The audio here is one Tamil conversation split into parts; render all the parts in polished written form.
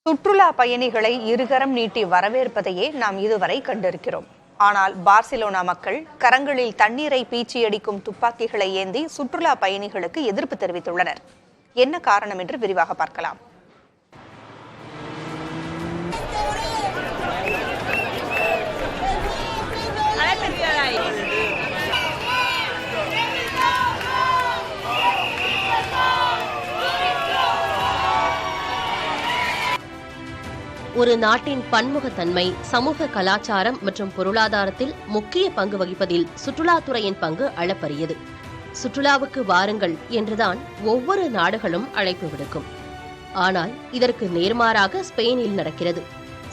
சுற்றுலா பயணிகளை இருகரம் நீட்டி வரவேற்பதையே நாம் இதுவரை கண்டிருக்கிறோம். ஆனால் பார்சிலோனா மக்கள் கரங்களில் தண்ணீரை பீச்சியடிக்கும் துப்பாக்கிகளை ஏந்தி சுற்றுலா பயணிகளுக்கு எதிர்ப்பு தெரிவித்துள்ளனர். என்ன காரணம் என்று விரிவாக பார்க்கலாம். ஒரு நாட்டின் பன்முகத்தன்மை, சமூக கலாச்சாரம் மற்றும் பொருளாதாரத்தில் முக்கிய பங்கு வகிப்பதில் சுற்றுலாத்துறையின் பங்கு அளப்பரியது. சுற்றுலாவுக்கு வாருங்கள் என்றுதான் ஒவ்வொரு நாடுகளும் அழைப்பு விடுக்கும். ஆனால் இதற்கு நேர்மாறாக ஸ்பெயினில் நடக்கிறது.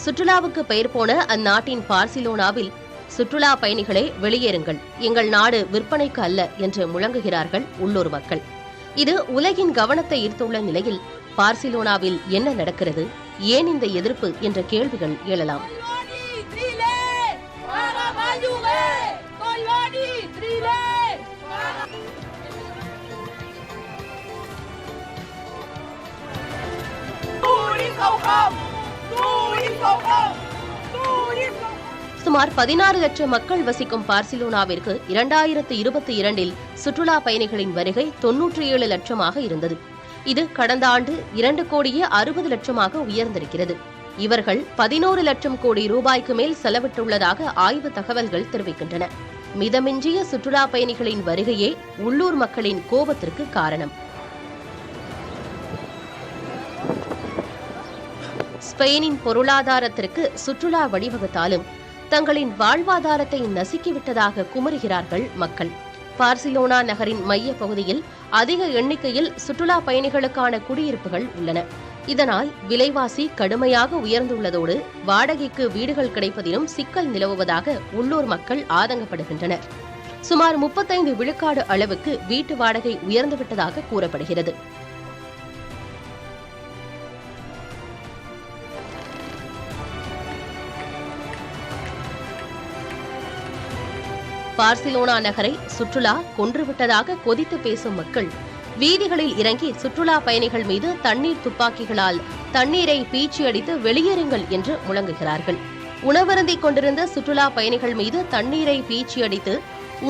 சுற்றுலாவுக்கு பெயர் போன அந்நாட்டின் பார்சிலோனாவில் சுற்றுலா பயணிகளே வெளியேறுங்கள், எங்கள் நாடு விற்பனைக்கு அல்ல என்று முழங்குகிறார்கள் உள்ளூர் மக்கள். இது உலகின் கவனத்தை ஈர்த்துள்ள நிலையில் பார்சிலோனாவில் என்ன நடக்கிறது, ஏன் இந்த எதிர்ப்பு என்ற கேள்விகள் எழலாம். சுமார் 16 லட்சம் மக்கள் வசிக்கும் பார்சிலோனாவிற்கு 2022 சுற்றுலா பயணிகளின் வருகை 97 லட்சமாக இருந்தது. இது கடந்த ஆண்டு 2,60 லட்சமாக உயர்ந்திருக்கிறது. இவர்கள் 11 லட்சம் கோடி ரூபாய்க்கு மேல் செலவிட்டுள்ளதாக ஆய்வு தகவல்கள் தெரிவிக்கின்றன. மிதமிஞ்சிய சுற்றுலா பயணிகளின் வருகையே உள்ளூர் மக்களின் கோபத்திற்கு காரணம். ஸ்பெயினின் பொருளாதாரத்திற்கு சுற்றுலா வழிவகுத்தாலும் தங்களின் வாழ்வாதாரத்தை நசுக்கிவிட்டதாக குமுறுகிறார்கள் மக்கள். பார்சிலோனா நகரின் மைய பகுதியில் அதிக எண்ணிக்கையில் சுற்றுலா பயணிகளுக்கான குடியிருப்புகள் உள்ளன. இதனால் விலைவாசி கடுமையாக உயர்ந்துள்ளதோடு வாடகைக்கு வீடுகள் கிடைப்பதிலும் சிக்கல் நிலவுவதாக உள்ளூர் மக்கள் ஆதங்கப்படுகின்றனர். சுமார் 35 விழுக்காடு அளவுக்கு வீட்டு வாடகை உயர்ந்துவிட்டதாக கூறப்படுகிறது. பார்சிலோனா நகரை சுற்றுலா கொன்றுவிட்டதாக கொதித்து பேசும் மக்கள் வீதிகளில் இறங்கி சுற்றுலா பயணிகள் மீது தண்ணீர் துப்பாக்கிகளால் தண்ணீரை பீச்சியடித்து வெளியேறுங்கள் என்று முழங்குகிறார்கள். உணவருந்திக் கொண்டிருந்த சுற்றுலா பயணிகள் மீது தண்ணீரை பீச்சியடித்து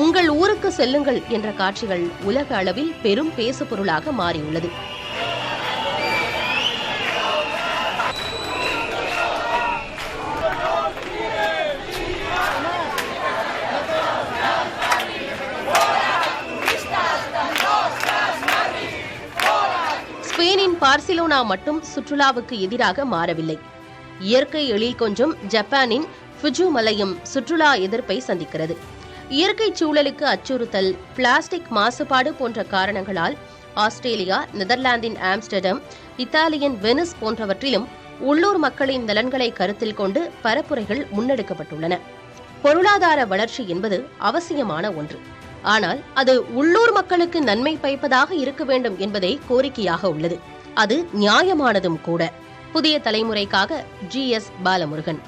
உங்கள் ஊருக்கு செல்லுங்கள் என்ற காட்சிகள் உலக அளவில் பெரும் பேசுபொருளாக மாறியுள்ளது. ஸ்பெயினின் பார்சிலோனா மட்டும் சுற்றுலாவுக்கு எதிராக மாறவில்லை. இயற்கை எழில் கொஞ்சம் ஜப்பானின் ஃபுஜு மலையும் சுற்றுலா எதிர்ப்பை சந்திக்கிறது. இயற்கை சூழலுக்கு அச்சுறுத்தல், பிளாஸ்டிக் மாசுபாடு போன்ற காரணங்களால் ஆஸ்திரேலியா, நெதர்லாந்தின் ஆம்ஸ்டர்டம், இத்தாலியன் வெனிஸ் போன்றவற்றிலும் உள்ளூர் மக்களின் நலன்களை கருத்தில் கொண்டு பரப்புரைகள் முன்னெடுக்கப்பட்டுள்ளன. பொருளாதார வளர்ச்சி என்பது அவசியமான ஒன்று. ஆனால் அது உள்ளூர் மக்களுக்கு நன்மை பயப்பதாக இருக்க வேண்டும் என்பதே கோரிக்கையாக உள்ளது. அது நியாயமானதும் கூட. புதிய தலைமுறைக்காக GS பாலமுருகன்.